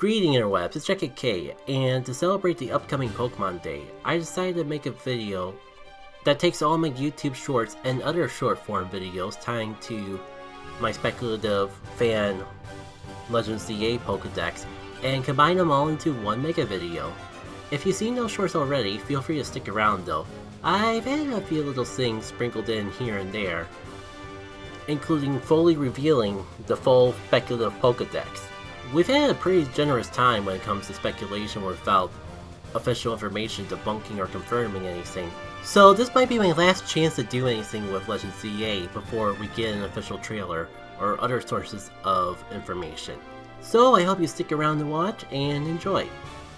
Greeting interwebs, it's Jacket K, and to celebrate the upcoming Pokemon Day, I decided to make a video that takes all my YouTube shorts and other short form videos tying to my speculative fan Legends ZA Pokedex and combine them all into one mega video. If you've seen those shorts already, feel free to stick around though. I've added a few little things sprinkled in here and there, including fully revealing the full speculative Pokedex. We've had a pretty generous time when it comes to speculation without official information debunking or confirming anything. So this might be my last chance to do anything with Legends ZA before we get an official trailer or other sources of information. So I hope you stick around to watch and enjoy.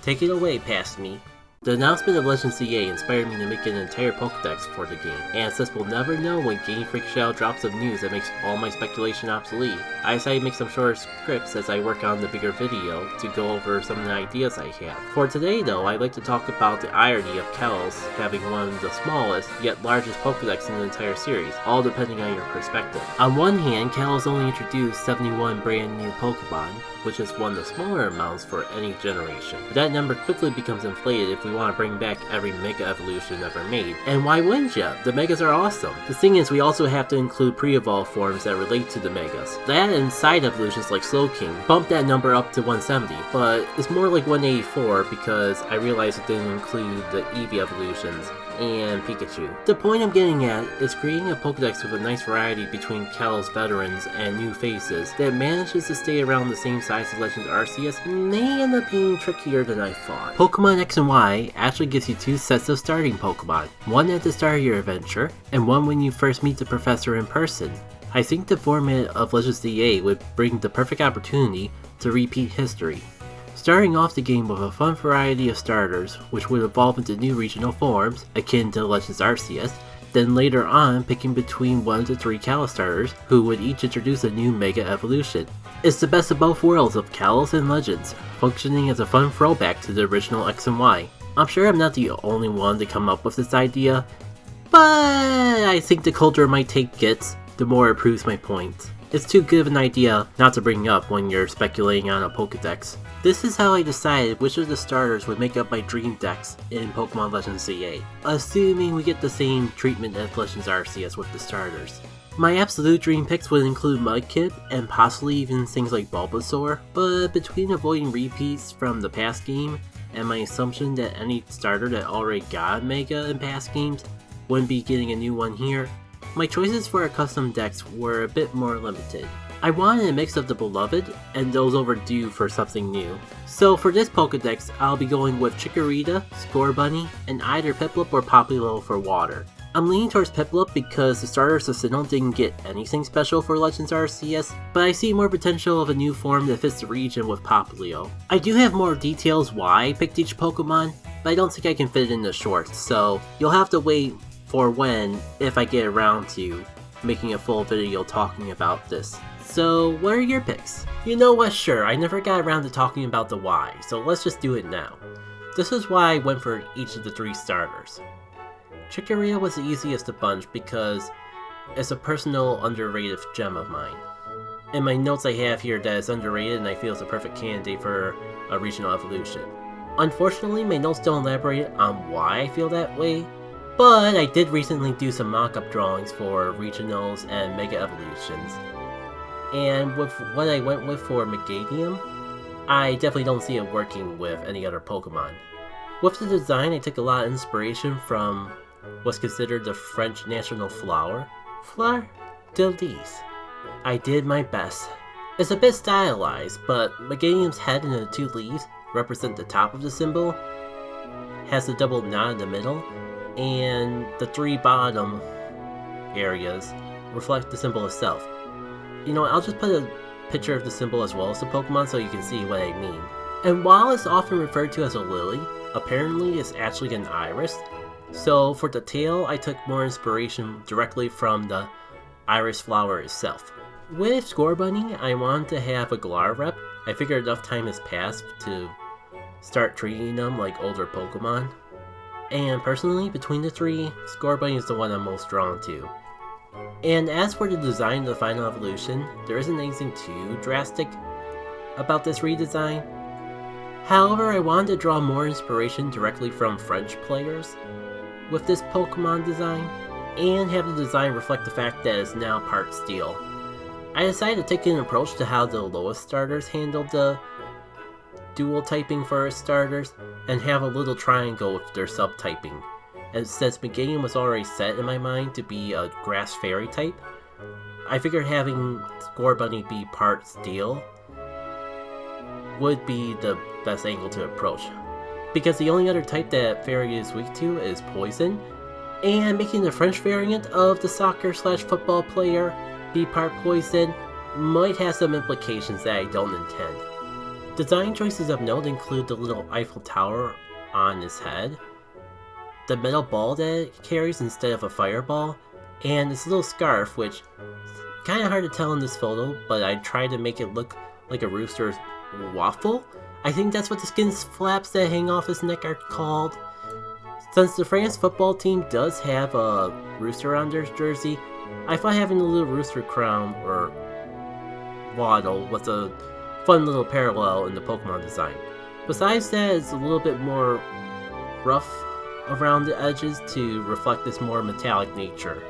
Take it away, past me. The announcement of Legends ZA inspired me to make an entire Pokedex for the game, and since we'll never know when Game Freak Shell drops of news that makes all my speculation obsolete, I decided to make some shorter scripts as I work on the bigger video to go over some of the ideas I have. For today though, I'd like to talk about the irony of Kalos having one of the smallest, yet largest Pokedex in the entire series, all depending on your perspective. On one hand, Kalos only introduced 71 brand new Pokemon, which is one of the smaller amounts for any generation. But that number quickly becomes inflated if we want to bring back every Mega Evolution ever made. And why wouldn't ya? The Megas are awesome. The thing is, we also have to include pre-evolved forms that relate to the Megas. That and side evolutions like Slowking bumped that number up to 170, but it's more like 184 because I realized it didn't include the Eevee evolutions and Pikachu. The point I'm getting at is creating a Pokedex with a nice variety between Kalos veterans and new faces that manages to stay around the same size as Legends Arceus may end up being trickier than I thought. Pokemon X and Y actually gives you two sets of starting Pokemon, one at the start of your adventure, and one when you first meet the professor in person. I think the format of Legends ZA would bring the perfect opportunity to repeat history. Starting off the game with a fun variety of starters, which would evolve into new regional forms, akin to Legends Arceus, then later on picking between one of the three Kalos starters, who would each introduce a new Mega Evolution. It's the best of both worlds of Kalos and Legends, functioning as a fun throwback to the original X and Y. I'm sure I'm not the only one to come up with this idea, but I think the colder my take gets, the more it proves my point. It's too good of an idea not to bring up when you're speculating on a Pokedex. This is how I decided which of the starters would make up my dream decks in Pokemon Legends ZA, assuming we get the same treatment as Legends Arceus with the starters. My absolute dream picks would include Mudkip and possibly even things like Bulbasaur, but between avoiding repeats from the past game and my assumption that any starter that already got a Mega in past games wouldn't be getting a new one here, my choices for our custom decks were a bit more limited. I wanted a mix of the beloved and those overdue for something new. So for this Pokedex, I'll be going with Chikorita, Scorbunny, and either Piplup or Popplio for water. I'm leaning towards Piplup because the starters of Sinnoh didn't get anything special for Legends Arceus, but I see more potential of a new form that fits the region with Popplio. I do have more details why I picked each Pokemon, but I don't think I can fit it in the shorts, so you'll have to wait for when, if I get around to, making a full video talking about this. So what are your picks? You know what, sure, I never got around to talking about the why, so let's just do it now. This is why I went for each of the three starters. Chikorita was the easiest of bunch because it's a personal underrated gem of mine. In my notes I have here that it's underrated and I feel it's a perfect candidate for a regional evolution. Unfortunately, my notes don't elaborate on why I feel that way, but I did recently do some mock-up drawings for regionals and Mega Evolutions. And with what I went with for Meganium, I definitely don't see it working with any other Pokemon. With the design, I took a lot of inspiration from what's considered the French national flower, Fleur de Lis. I did my best. It's a bit stylized, but Meganium's head and the two leaves represent the top of the symbol, has a double knot in the middle, and the three bottom areas reflect the symbol itself. You know what, I'll just put a picture of the symbol as well as the Pokemon so you can see what I mean. And while it's often referred to as a lily, apparently it's actually an iris. So for the tail, I took more inspiration directly from the iris flower itself. With Scorbunny, I wanted to have a Galar rep. I figured enough time has passed to start treating them like older Pokemon. And personally, between the three, Scorbunny is the one I'm most drawn to. And as for the design of the final evolution, there isn't anything too drastic about this redesign. However, I wanted to draw more inspiration directly from French players with this Pokemon design, and have the design reflect the fact that it's now part steel. I decided to take an approach to how the lowest starters handled the dual typing for its starters, and have a little triangle with their sub-typing. And since Meganium was already set in my mind to be a grass fairy type, I figured having Scorbunny be part steel would be the best angle to approach, because the only other type that fairy is weak to is poison, and making the French variant of the soccer/football player be part poison might have some implications that I don't intend. Design choices of note include the little Eiffel Tower on his head, the metal ball that it carries instead of a fireball, and this little scarf, which is kinda hard to tell in this photo, but I tried to make it look like a rooster's waffle? I think that's what the skin flaps that hang off his neck are called. Since the France football team does have a rooster on their jersey, I thought having a little rooster crown or waddle was a fun little parallel in the Pokemon design. Besides that, it's a little bit more rough around the edges to reflect this more metallic nature.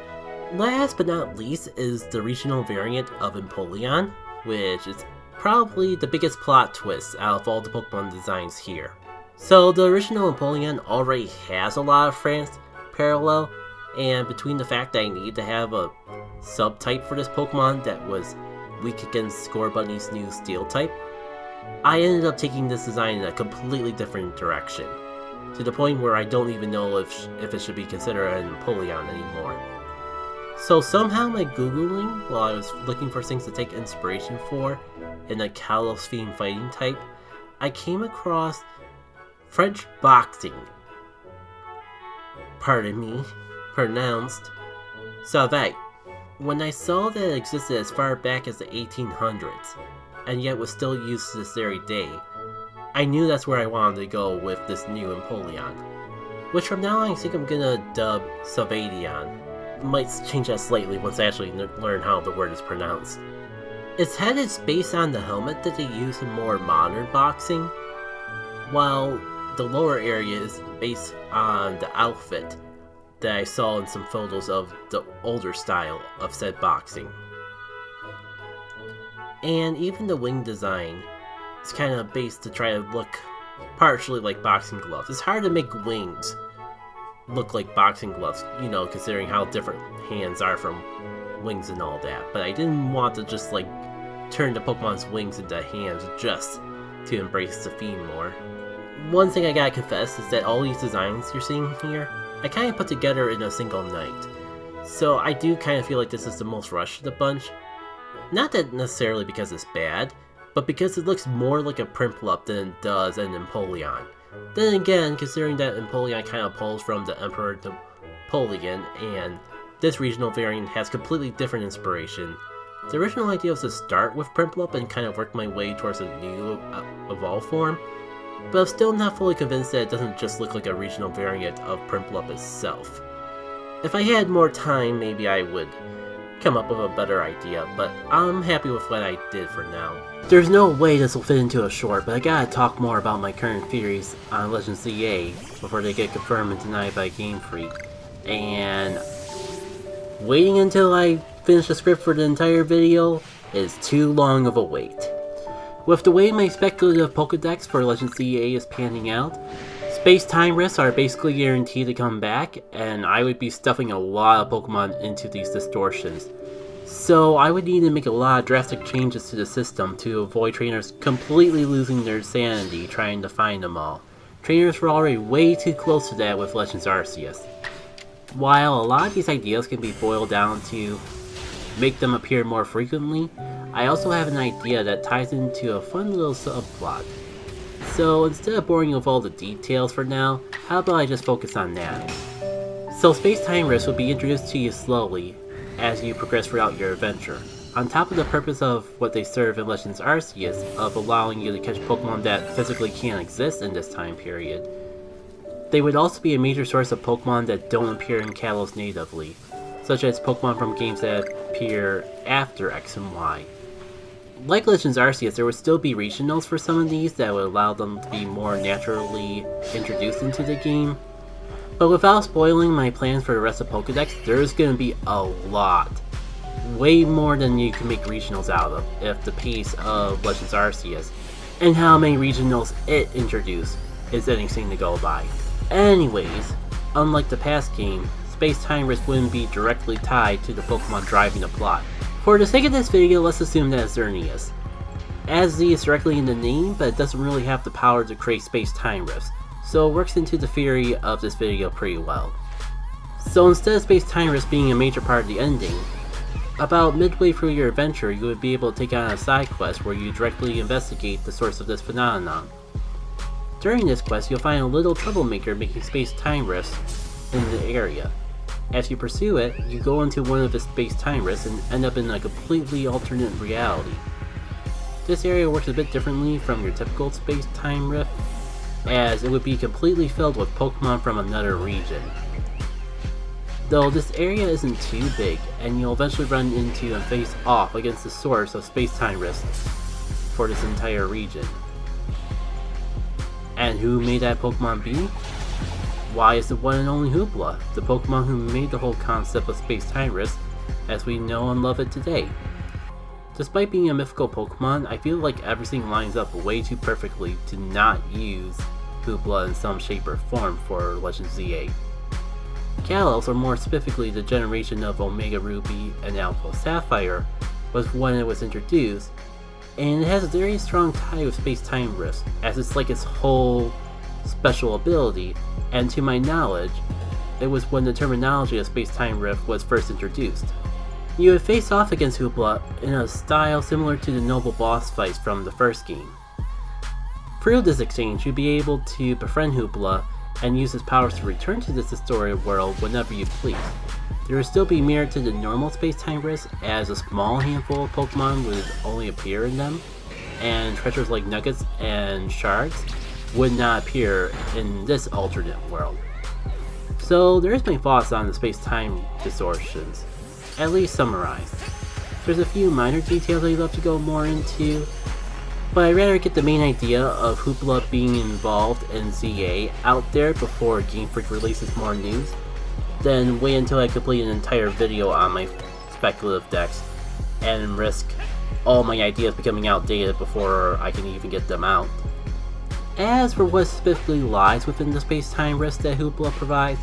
Last but not least is the regional variant of Empoleon, which is probably the biggest plot twist out of all the Pokemon designs here. So the original Empoleon already has a lot of France parallel, and between the fact that I needed to have a sub-type for this Pokemon that was weak against Scorbunny's new Steel type, I ended up taking this design in a completely different direction, to the point where I don't even know if it should be considered an Empoleon anymore. So somehow my Googling, while I was looking for things to take inspiration for in a Kalos themed fighting type, I came across French boxing. Pardon me, pronounced Savate. When I saw that it existed as far back as the 1800s, and yet was still used to this very day, I knew that's where I wanted to go with this new Empoleon, which from now on I think I'm gonna dub Savadion. Might change that slightly once I actually learn how the word is pronounced. Its head is based on the helmet that they use in more modern boxing, while the lower area is based on the outfit that I saw in some photos of the older style of said boxing. And even the wing design is kind of based to try to look partially like boxing gloves. It's hard to make wings look like boxing gloves, you know, considering how different hands are from wings and all that. But I didn't want to just like turn the Pokemon's wings into hands just to embrace the theme more. One thing I gotta confess is that all these designs you're seeing here, I kind of put together in a single night. So I do kind of feel like this is the most rushed of the bunch. Not that necessarily because it's bad, but because it looks more like a Prinplup than it does an Empoleon. Then again, considering that Empoleon kind of pulls from the Emperor Napoleon, and this regional variant has completely different inspiration, the original idea was to start with Prinplup and kind of work my way towards a new evolved form, but I'm still not fully convinced that it doesn't just look like a regional variant of Prinplup itself. If I had more time, maybe I would come up with a better idea, but I'm happy with what I did for now. There's no way this will fit into a short, but I gotta talk more about my current theories on Legends ZA before they get confirmed and denied by Game Freak. And waiting until I finish the script for the entire video is too long of a wait. With the way my speculative Pokedex for Legends ZA is panning out, space-time rifts are basically guaranteed to come back, and I would be stuffing a lot of Pokemon into these distortions. So I would need to make a lot of drastic changes to the system to avoid trainers completely losing their sanity trying to find them all. Trainers were already way too close to that with Legends Arceus. While a lot of these ideas can be boiled down to make them appear more frequently, I also have an idea that ties into a fun little subplot. So instead of boring you with all the details for now, how about I just focus on that? So space-time rifts will be introduced to you slowly as you progress throughout your adventure, on top of the purpose of what they serve in Legends Arceus of allowing you to catch Pokemon that physically can't exist in this time period. They would also be a major source of Pokemon that don't appear in Kalos natively, such as Pokemon from games that appear after X and Y. Like Legends Arceus, there would still be regionals for some of these that would allow them to be more naturally introduced into the game. But without spoiling my plans for the rest of Pokedex, there's going to be a lot. Way more than you can make regionals out of, if the pace of Legends Arceus and how many regionals it introduced is anything to go by. Anyways, unlike the past game, space-time risk wouldn't be directly tied to the Pokemon driving the plot. For the sake of this video, let's assume that it's Xerneas, as Z is directly in the name, but it doesn't really have the power to create space-time rifts, so it works into the theory of this video pretty well. So instead of space-time rifts being a major part of the ending, about midway through your adventure you would be able to take on a side quest where you directly investigate the source of this phenomenon. During this quest, you'll find a little troublemaker making space-time rifts in the area. As you pursue it, you go into one of the space-time rifts and end up in a completely alternate reality. This area works a bit differently from your typical space-time rift, as it would be completely filled with Pokemon from another region. Though this area isn't too big, and you'll eventually run into and face off against the source of space-time rifts for this entire region. And who may that Pokemon be? Why, it's the one and only Hoopla, the Pokemon who made the whole concept of space-time rifts as we know and love it today. Despite being a mythical Pokemon, I feel like everything lines up way too perfectly to not use Hoopla in some shape or form for Legends ZA. Kalos, or more specifically the generation of Omega Ruby and Alpha Sapphire, was when it was introduced, and it has a very strong tie with space-time rifts, as it's like its whole special ability, and to my knowledge, it was when the terminology of space-time rift was first introduced. You would face off against Hoopla in a style similar to the noble boss fights from the first game. Through this exchange, you'd be able to befriend Hoopla and use his powers to return to this historic world whenever you please. There would still be merit to the normal space-time rifts, as a small handful of Pokemon would only appear in them, and treasures like nuggets and shards would not appear in this alternate world. So there's my thoughts on the space-time distortions, at least summarized. There's a few minor details I'd love to go more into, but I'd rather get the main idea of Hoopla being involved in ZA out there before Game Freak releases more news, than wait until I complete an entire video on my speculative decks and risk all my ideas becoming outdated before I can even get them out. As for what specifically lies within the space-time rift that Hoopla provides,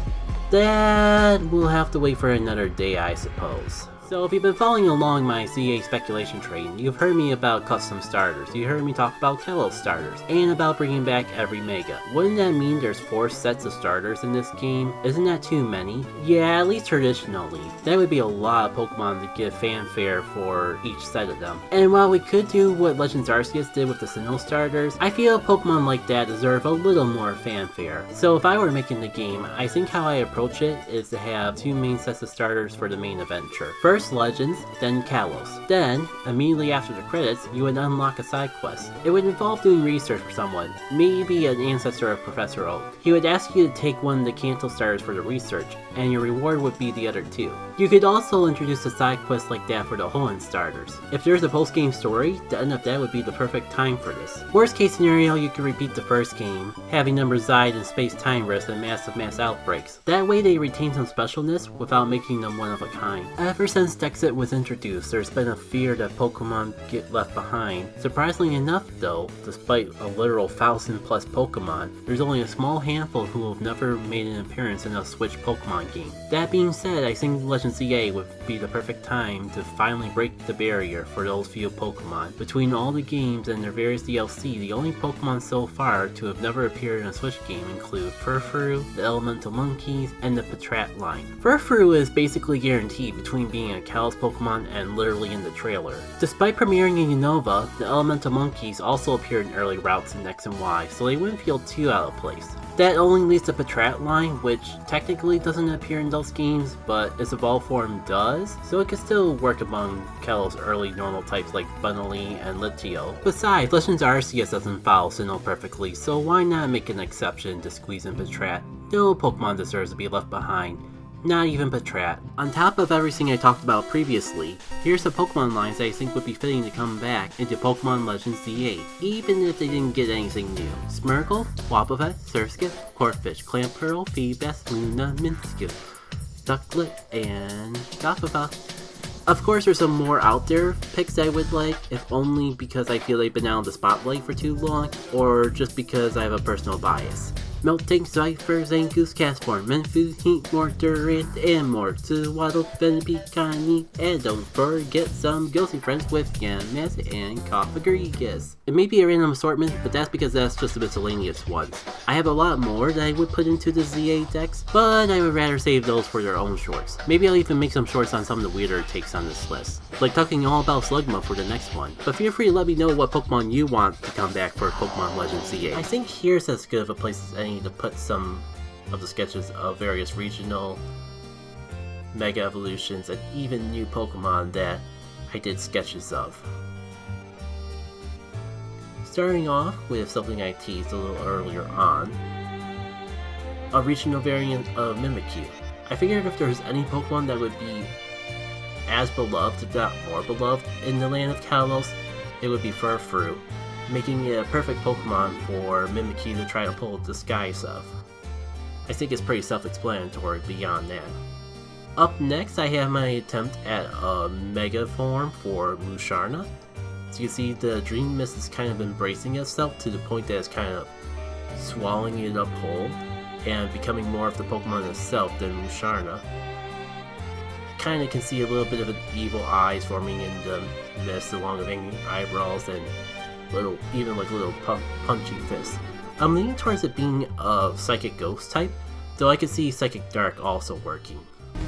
that we'll have to wait for another day, I suppose. So if you've been following along my ZA speculation train, you've heard me about custom starters, you heard me talk about Kalos starters, and about bringing back every Mega. Wouldn't that mean there's 4 sets of starters in this game? Isn't that too many? Yeah, at least traditionally. That would be a lot of Pokemon to give fanfare for each set of them. And while we could do what Legends Arceus did with the Sinnoh starters, I feel Pokemon like that deserve a little more fanfare. So if I were making the game, I think how I approach it is to have 2 main sets of starters for the main adventure. First Legends, then Kalos. Then, immediately after the credits, you would unlock a side quest. It would involve doing research for someone, maybe an ancestor of Professor Oak. He would ask you to take one of the Kanto starters for the research, and your reward would be the other 2. You could also introduce a side quest like that for the Hoenn starters. If there's a post-game story, the end of that would be the perfect time for this. Worst case scenario, you could repeat the first game, having them reside in space-time rifts and massive mass outbreaks. That way they retain some specialness without making them one of a kind. Ever since Dexit was introduced, there's been a fear that Pokemon get left behind. Surprisingly enough though, despite a literal 1,000+ Pokemon, there's only a small handful who have never made an appearance in a Switch Pokemon game. That being said, I think Legends ZA would be the perfect time to finally break the barrier for those few Pokemon. Between all the games and their various DLC, the only Pokemon so far to have never appeared in a Switch game include Furfrou, the Elemental Monkeys, and the Patrat line. Furfrou is basically guaranteed between being a Kalos Pokemon and literally in the trailer. Despite premiering in Unova, the Elemental Monkeys also appeared in early routes in X and Y, so they wouldn't feel too out of place. That only leaves the Patrat line, which technically doesn't appear in those games, but its evolved form does, so it can still work among Kalos' early normal types like Bunnelby and Litio. Besides, Legends Arceus doesn't follow Sinnoh perfectly, so why not make an exception to squeeze in Patrat? No Pokemon deserves to be left behind. Not even Patrat. On top of everything I talked about previously, here's the Pokemon lines that I think would be fitting to come back into Pokemon Legends ZA, even if they didn't get anything new. Smeargle, Wobbuffet, Surskit, Corphish, Clamperl, Feebas, Luna, Minskip, Ducklet, and Gothita. Of course, there's some more out there picks I would like, if only because I feel they've been out of the spotlight for too long, or just because I have a personal bias. Melting Cypher, Zangoose, Castform, Mienfoo, Heat, Durant, and more. Swaddle, Venipede, Connie, and don't forget some ghosty friends with Yamask and Cofagrigus. It may be a random assortment, but that's because that's just the miscellaneous ones. I have a lot more that I would put into the ZA decks, but I would rather save those for their own shorts. Maybe I'll even make some shorts on some of the weirder takes on this list, like talking all about Slugma for the next one. But feel free to let me know what Pokemon you want to come back for Pokemon Legends ZA. I think here's as good of a place as any to put some of the sketches of various regional Mega Evolutions and even new Pokemon that I did sketches of. Starting off with something I teased a little earlier on, a regional variant of Mimikyu. I figured if there's any Pokemon that would be as beloved, if not more beloved, in the land of Kalos, it would be Furfrou, making it a perfect Pokemon for Mimikyu to try to pull a disguise of. I think it's pretty self-explanatory beyond that. Up next, I have my attempt at a Mega form for Musharna. So you see the Dream Mist is kind of embracing itself to the point that it's kind of swallowing it up whole and becoming more of the Pokemon itself than Musharna. Kind of can see a little bit of an evil eyes forming in the mist along with angry eyebrows and even like little punchy fists. I'm leaning towards it being a Psychic Ghost type, though I could see Psychic Dark also working.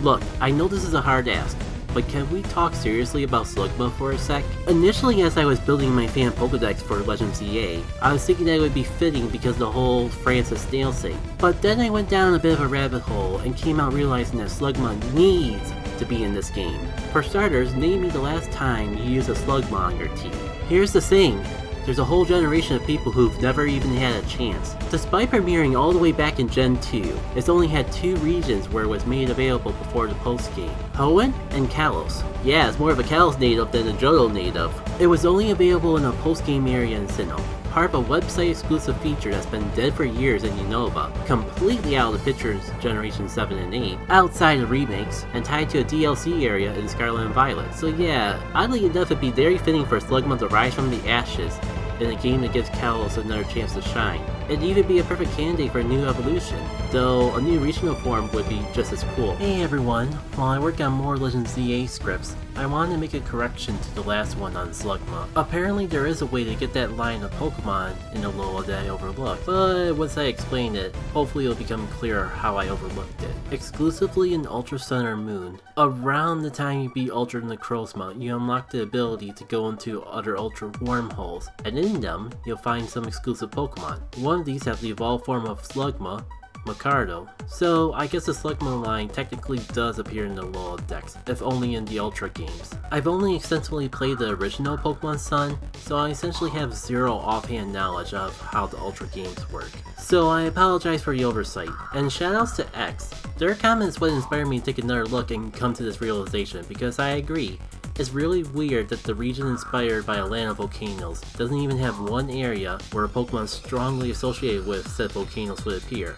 Look, I know this is a hard ask, but can we talk seriously about Slugma for a sec? Initially, as I was building my fan Pokedex for Legends ZA, I was thinking that it would be fitting because the whole Francis Snail thing. But then I went down a bit of a rabbit hole and came out realizing that Slugma needs to be in this game. For starters, name me the last time you used a Slugma on your team. Here's the thing. There's a whole generation of people who've never even had a chance. Despite premiering all the way back in Gen 2, it's only had 2 regions where it was made available before the post-game. Hoenn and Kalos. Yeah, it's more of a Kalos native than a Johto native. It was only available in a post-game area in Sinnoh, part of a website exclusive feature that's been dead for years and you know about, completely out of the picture in Generation 7 and 8, outside of remakes, and tied to a DLC area in Scarlet and Violet. So yeah, oddly enough it'd be very fitting for Slugma to rise from the ashes in a game that gives Kalos another chance to shine. It'd even be a perfect candidate for a new evolution, though a new regional form would be just as cool. Hey everyone, while I work on more Legends ZA scripts, I wanted to make a correction to the last one on Slugma. Apparently there is a way to get that line of Pokemon in Alola that I overlooked, but once I explain it, hopefully it'll become clearer how I overlooked it. Exclusively in Ultra Sun or Moon, around the time you beat Ultra Necrozma, you unlock the ability to go into other Ultra wormholes, and in them, you'll find some exclusive Pokemon. One of these have the evolved form of Slugma, Macardo. So I guess the Slugma line technically does appear in the Alola Dex, if only in the Ultra games. I've only extensively played the original Pokemon Sun, so I essentially have zero offhand knowledge of how the Ultra games work. So I apologize for the oversight, and shoutouts to X. Their comments would inspire me to take another look and come to this realization, because I agree. It's really weird that the region inspired by a land of volcanoes doesn't even have one area where a Pokemon strongly associated with said volcanoes would appear.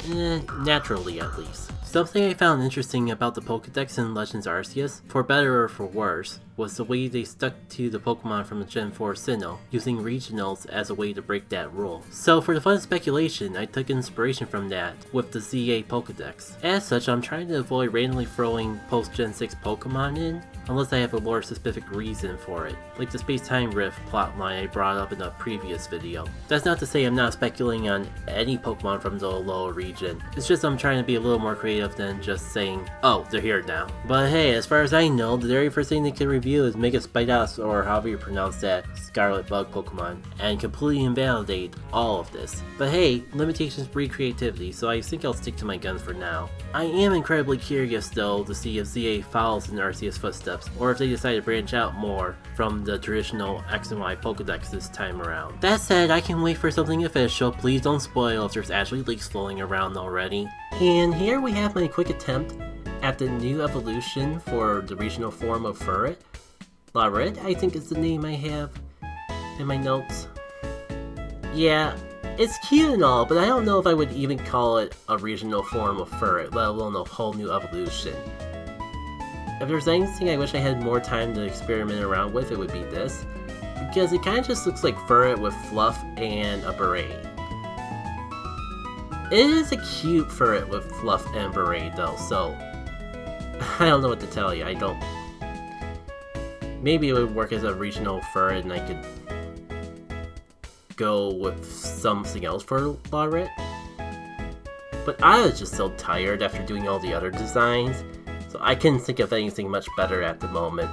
Naturally at least. Something I found interesting about the Pokedex in Legends Arceus, for better or for worse, was the way they stuck to the Pokemon from the Gen 4 Sinnoh, using regionals as a way to break that rule. So for the fun of speculation, I took inspiration from that with the ZA Pokedex. As such, I'm trying to avoid randomly throwing post-Gen 6 Pokemon in, unless I have a more specific reason for it, like the Space-Time Rift plotline I brought up in a previous video. That's not to say I'm not speculating on any Pokemon from the Alola region, it's just I'm trying to be a little more creative than just saying, oh, they're here now. But hey, as far as I know, the very first thing they can review is Mega Spidas, or however you pronounce that, Scarlet Bug Pokemon, and completely invalidate all of this. But hey, limitations breed creativity, so I think I'll stick to my guns for now. I am incredibly curious though to see if ZA follows in Arceus' footsteps, or if they decide to branch out more from the traditional X and Y Pokedex this time around. That said, I can wait for something official. Please don't spoil if there's actually leaks flowing around already. And here we have my quick attempt at the new evolution for the regional form of Furret. Laret, I think is the name I have in my notes. Yeah, it's cute and all, but I don't know if I would even call it a regional form of Furret, let alone a whole new evolution. If there's anything I wish I had more time to experiment around with, it would be this. Because it kind of just looks like Furret with fluff and a beret. It is a cute Furret with fluff and beret though, so I don't know what to tell you. Maybe it would work as a regional Furret and I could go with something else for Laret. But I was just so tired after doing all the other designs, so I couldn't think of anything much better at the moment.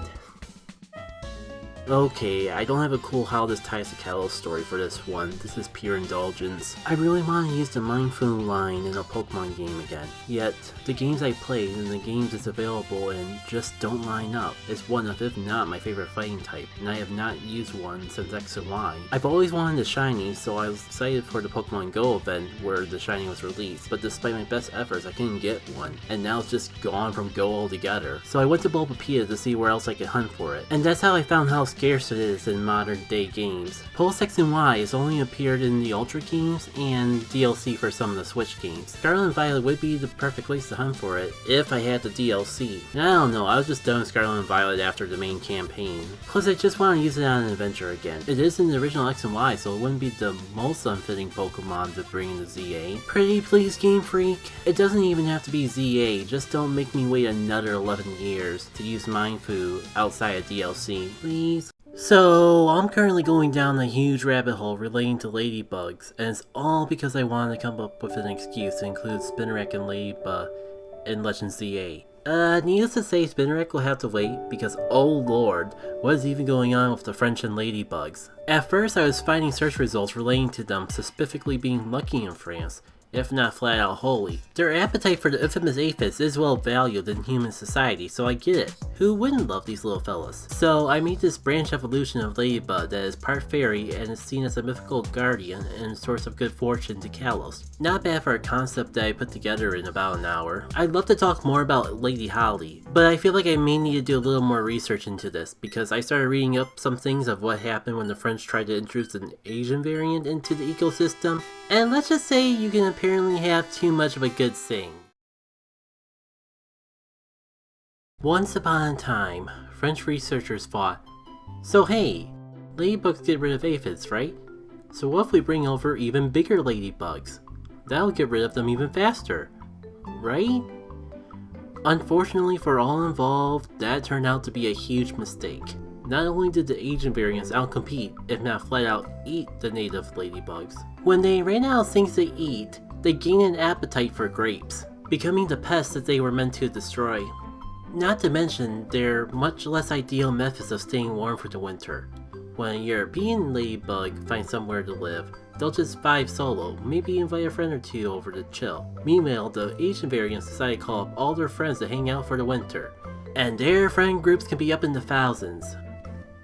Okay, I don't have a clue how this ties to Kalos' story for this one. This is pure indulgence. I really want to use the See Mienfoo line in a Pokemon game again. Yet, the games I played and the games it's available in just don't line up. It's one of, if not, my favorite fighting type, and I have not used one since X and Y. I've always wanted the shiny, so I was excited for the Pokemon Go event where the shiny was released, but despite my best efforts, I couldn't get one, and now it's just gone from Go altogether. So I went to Bulbapedia to see where else I could hunt for it, and that's how I found how scarce it is in modern day games. Post X and Y has only appeared in the Ultra games and DLC for some of the Switch games. Scarlet and Violet would be the perfect place to hunt for it if I had the DLC. And I don't know, I was just done with Scarlet and Violet after the main campaign. Plus I just want to use it on an adventure again. It is in the original X and Y, so it wouldn't be the most unfitting Pokemon to bring into ZA. Pretty please, Game Freak? It doesn't even have to be ZA, just don't make me wait another 11 years to use Mienfoo outside of DLC, please? So, I'm currently going down a huge rabbit hole relating to Ladybugs, and it's all because I wanted to come up with an excuse to include Spinarak and Ladybug in Legends ZA. Needless to say, Spinarak will have to wait because, oh lord, what is even going on with the French and Ladybugs? At first, I was finding search results relating to them specifically being lucky in France, if not flat out holy. Their appetite for the infamous aphids is well valued in human society, so I get it. Who wouldn't love these little fellas? So I made this branch evolution of Ladybug that is part fairy and is seen as a mythical guardian and a source of good fortune to Kalos. Not bad for a concept that I put together in about an hour. I'd love to talk more about Lediholi, but I feel like I may need to do a little more research into this because I started reading up some things of what happened when the French tried to introduce an Asian variant into the ecosystem, and let's just say you can apparently have too much of a good thing. Once upon a time, French researchers thought, so hey, ladybugs get rid of aphids, right? So what if we bring over even bigger ladybugs? That'll get rid of them even faster, right? Unfortunately for all involved, that turned out to be a huge mistake. Not only did the Asian variants outcompete, if not flat out eat the native ladybugs, when they ran out of things to eat, they gained an appetite for grapes, becoming the pests that they were meant to destroy. Not to mention their much less ideal methods of staying warm for the winter. When a European ladybug finds somewhere to live, they'll just vibe solo, maybe invite a friend or two over to chill. Meanwhile, the Asian variants decide to call up all their friends to hang out for the winter, and their friend groups can be up in the thousands.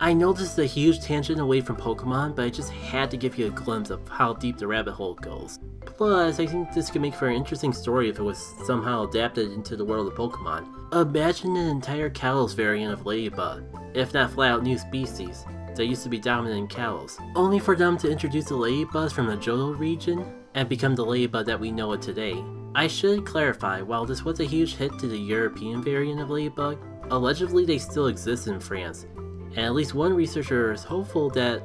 I know this is a huge tangent away from Pokemon, but I just had to give you a glimpse of how deep the rabbit hole goes. Plus, I think this could make for an interesting story if it was somehow adapted into the world of Pokemon. Imagine an entire Kalos variant of Ladybug, if not flat out new species, that used to be dominant in Kalos, only for them to introduce the Ladybugs from the Johto region and become the Ladybug that we know it today. I should clarify, while this was a huge hit to the European variant of Ladybug, allegedly they still exist in France, and at least one researcher is hopeful that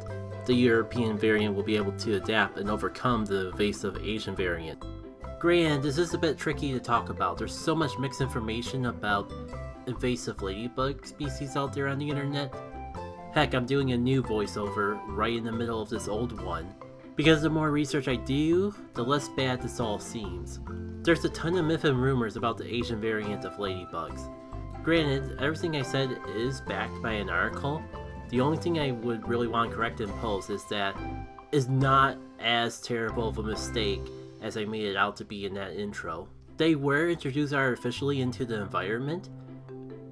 the European variant will be able to adapt and overcome the evasive Asian variant. Granted, this is a bit tricky to talk about. There's so much mixed information about invasive ladybug species out there on the internet. Heck, I'm doing a new voiceover right in the middle of this old one, because the more research I do, the less bad this all seems. There's a ton of myth and rumors about the Asian variant of ladybugs. Granted, everything I said is backed by an article. The only thing I would really want to correct in post is that it's not as terrible of a mistake as I made it out to be in that intro. They were introduced artificially into the environment,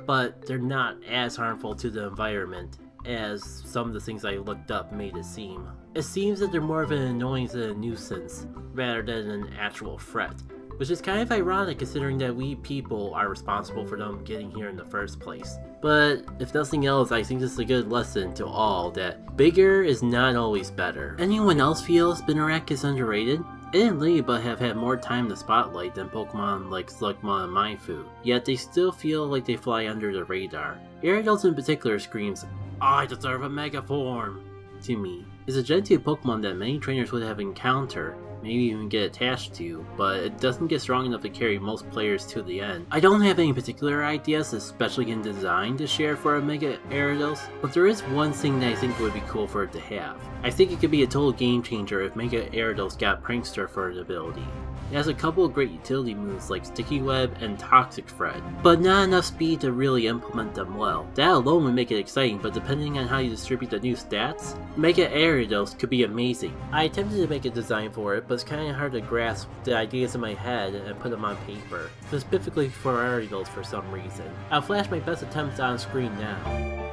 but they're not as harmful to the environment as some of the things I looked up made it seem. It seems that they're more of an annoyance than a nuisance, rather than an actual threat, which is kind of ironic considering that we people are responsible for them getting here in the first place. But if nothing else, I think this is a good lesson to all that bigger is not always better. Anyone else feel Spinarak is underrated? It and Ladybug have had more time in the spotlight than Pokemon like Slugma and Mienfoo, yet they still feel like they fly under the radar. Ariados in particular screams, "I deserve a Mega Form!" to me. It's a Gen 2 Pokemon that many trainers would have encountered, maybe even get attached to, but it doesn't get strong enough to carry most players to the end. I don't have any particular ideas, especially in design, to share for a Mega Ariados, but there is one thing that I think would be cool for it to have. I think it could be a total game changer if Mega Ariados got Prankster for an ability. It has a couple of great utility moves like Sticky Web and Toxic Thread, but not enough speed to really implement them well. That alone would make it exciting, but depending on how you distribute the new stats, Mega Ariados could be amazing. I attempted to make a design for it, but it's kinda hard to grasp the ideas in my head and put them on paper, specifically for Ariados for some reason. I'll flash my best attempts on screen now.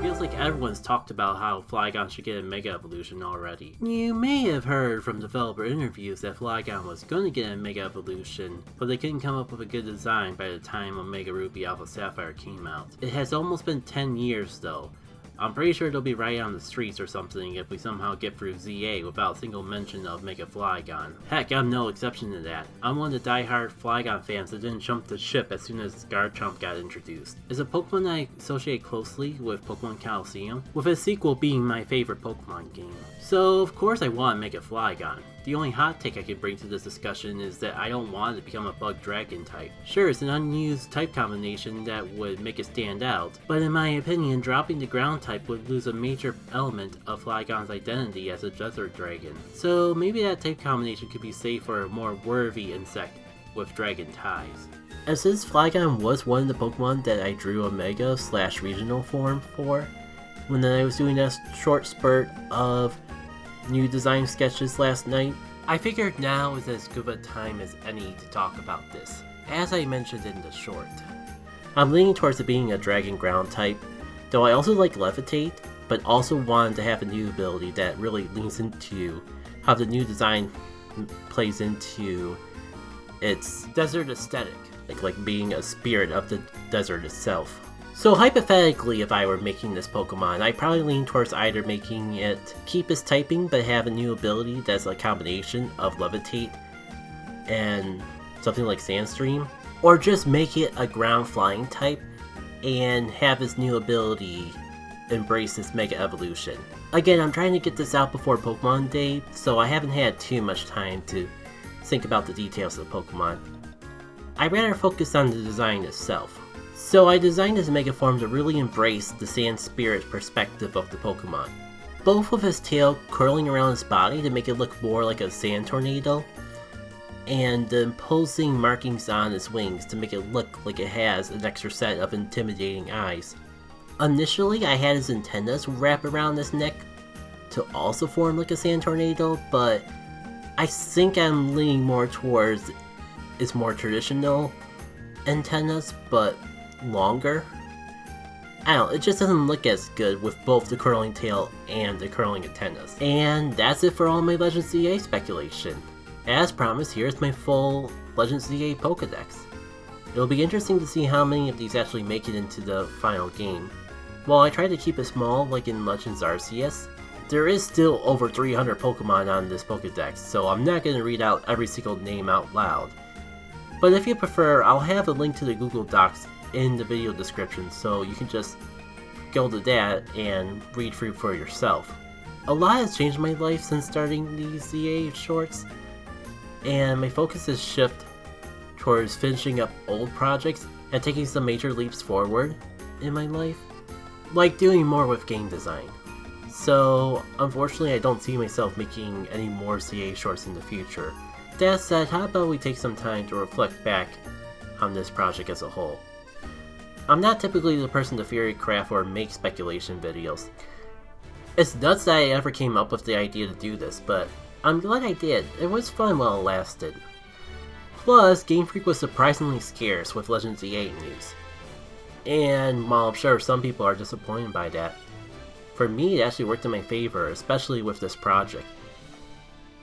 Feels like everyone's talked about how Flygon should get a Mega Evolution already. You may have heard from developer interviews that Flygon was going to get a Mega Evolution, but they couldn't come up with a good design by the time Omega Ruby Alpha Sapphire came out. It has almost been 10 years though. I'm pretty sure it'll be right on the streets or something if we somehow get through ZA without a single mention of Mega Flygon. Heck, I'm no exception to that. I'm one of the die-hard Flygon fans that didn't jump the ship as soon as Garchomp got introduced. It's a Pokemon I associate closely with Pokemon Coliseum, with its sequel being my favorite Pokemon game. So of course I want Mega Flygon. The only hot take I could bring to this discussion is that I don't want it to become a Bug Dragon type. Sure, it's an unused type combination that would make it stand out, but in my opinion, dropping the ground type would lose a major element of Flygon's identity as a Desert Dragon. So maybe that type combination could be saved for a more worthy insect with dragon ties. And since Flygon was one of the Pokemon that I drew a Mega/regional form for, when I was doing a short spurt of new design sketches last night, I figured now is as good a time as any to talk about this, as I mentioned in the short. I'm leaning towards it being a Dragon Ground type, though I also like Levitate, but also wanted to have a new ability that really leans into how the new design plays into its desert aesthetic, like being a spirit of the desert itself. So hypothetically, if I were making this Pokemon, I'd probably lean towards either making it keep its typing but have a new ability that's a combination of Levitate and something like Sandstream, or just make it a ground flying type and have its new ability embrace its Mega Evolution. Again, I'm trying to get this out before Pokemon Day, so I haven't had too much time to think about the details of the Pokemon. I'd rather focus on the design itself. So I designed this Mega Form to really embrace the Sand Spirit perspective of the Pokemon. Both with his tail curling around his body to make it look more like a sand tornado, and the imposing markings on its wings to make it look like it has an extra set of intimidating eyes. Initially, I had his antennas wrap around his neck to also form like a sand tornado, but I think I'm leaning more towards its more traditional antennas, but longer. I don't know, it just doesn't look as good with both the curling tail and the curling antennas. And that's it for all my Legends ZA speculation. As promised, here's my full Legends ZA Pokedex. It'll be interesting to see how many of these actually make it into the final game. While I tried to keep it small like in Legends Arceus, there is still over 300 Pokemon on this Pokedex, so I'm not going to read out every single name out loud. But if you prefer, I'll have a link to the Google Docs in the video description, so you can just go to that and read through for yourself. A lot has changed in my life since starting these ZA shorts, and my focus has shifted towards finishing up old projects and taking some major leaps forward in my life, like doing more with game design. So unfortunately I don't see myself making any more ZA shorts in the future. That said, how about we take some time to reflect back on this project as a whole. I'm not typically the person to theory craft or make speculation videos. It's nuts that I ever came up with the idea to do this, but I'm glad I did. It was fun while it lasted. Plus, Game Freak was surprisingly scarce with Legends ZA news. And while I'm sure some people are disappointed by that, for me it actually worked in my favor, especially with this project.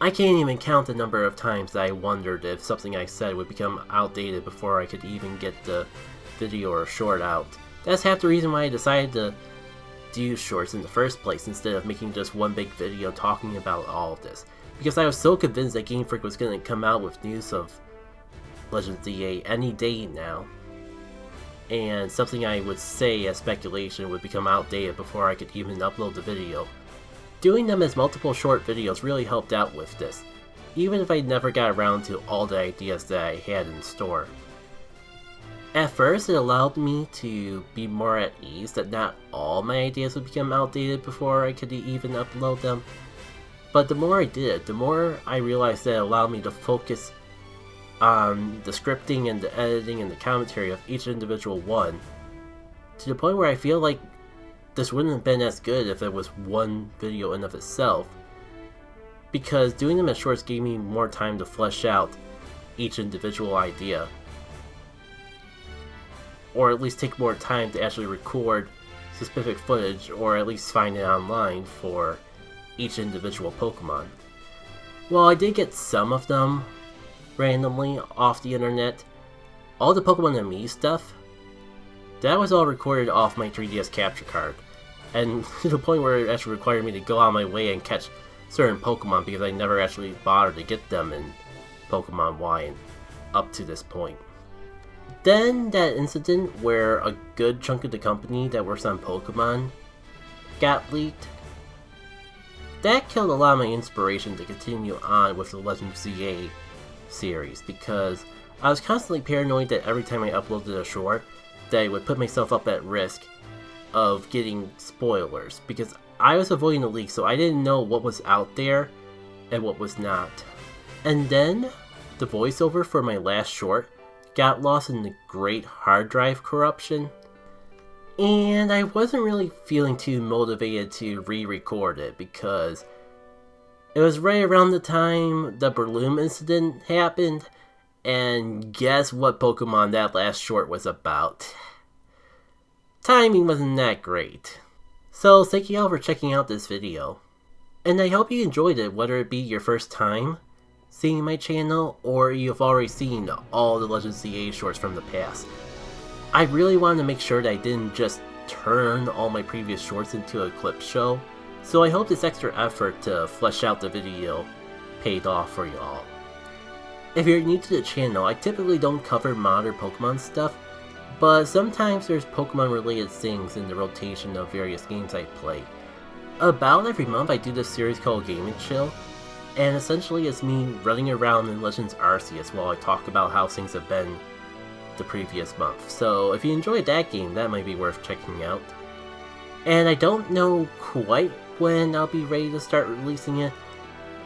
I can't even count the number of times that I wondered if something I said would become outdated before I could even get the video or short out. That's half the reason why I decided to do shorts in the first place instead of making just one big video talking about all of this. Because I was so convinced that Game Freak was going to come out with news of Legends ZA any day now. And something I would say as speculation would become outdated before I could even upload the video. Doing them as multiple short videos really helped out with this, even if I never got around to all the ideas that I had in store. At first, it allowed me to be more at ease that not all my ideas would become outdated before I could even upload them. But the more I did, the more I realized that it allowed me to focus on the scripting and the editing and the commentary of each individual one, to the point where I feel like this wouldn't have been as good if it was one video in of itself, because doing them as shorts gave me more time to flesh out each individual idea, or at least take more time to actually record specific footage, or at least find it online for each individual Pokemon. While I did get some of them randomly off the internet, all the Pokemon and Me stuff, that was all recorded off my 3DS capture card, and to the point where it actually required me to go out of my way and catch certain Pokemon because I never actually bothered to get them in Pokemon Y and up to this point. Then that incident where a good chunk of the company that works on Pokemon got leaked, that killed a lot of my inspiration to continue on with the Legends ZA series, because I was constantly paranoid that every time I uploaded a short, that I would put myself up at risk of getting spoilers, because I was avoiding the leaks, so I didn't know what was out there and what was not. And then the voiceover for my last short got lost in the great hard drive corruption, and I wasn't really feeling too motivated to re-record it, because it was right around the time the Breloom incident happened, and guess what Pokemon that last short was about? Timing wasn't that great. So thank you all for checking out this video, and I hope you enjoyed it, whether it be your first time seeing my channel or you've already seen all the Legends ZA shorts from the past. I really wanted to make sure that I didn't just turn all my previous shorts into a clip show, so I hope this extra effort to flesh out the video paid off for y'all. If you're new to the channel, I typically don't cover modern Pokemon stuff, but sometimes there's Pokemon related things in the rotation of various games I play. About every month I do this series called Game & Chill, and essentially it's me running around in Legends Arceus while I talk about how things have been the previous month. So if you enjoyed that game, that might be worth checking out. And I don't know quite when I'll be ready to start releasing it,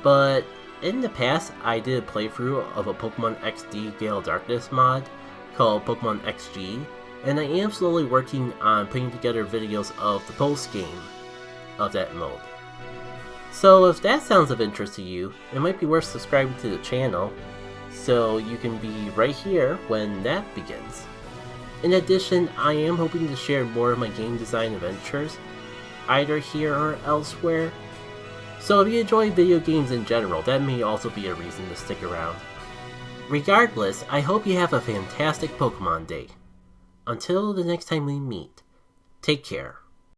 but in the past I did a playthrough of a Pokemon XD Gale of Darkness mod called Pokemon XG, and I am slowly working on putting together videos of the post-game of that mode. So if that sounds of interest to you, it might be worth subscribing to the channel, so you can be right here when that begins. In addition, I am hoping to share more of my game design adventures, either here or elsewhere. So if you enjoy video games in general, that may also be a reason to stick around. Regardless, I hope you have a fantastic Pokemon day. Until the next time we meet, take care.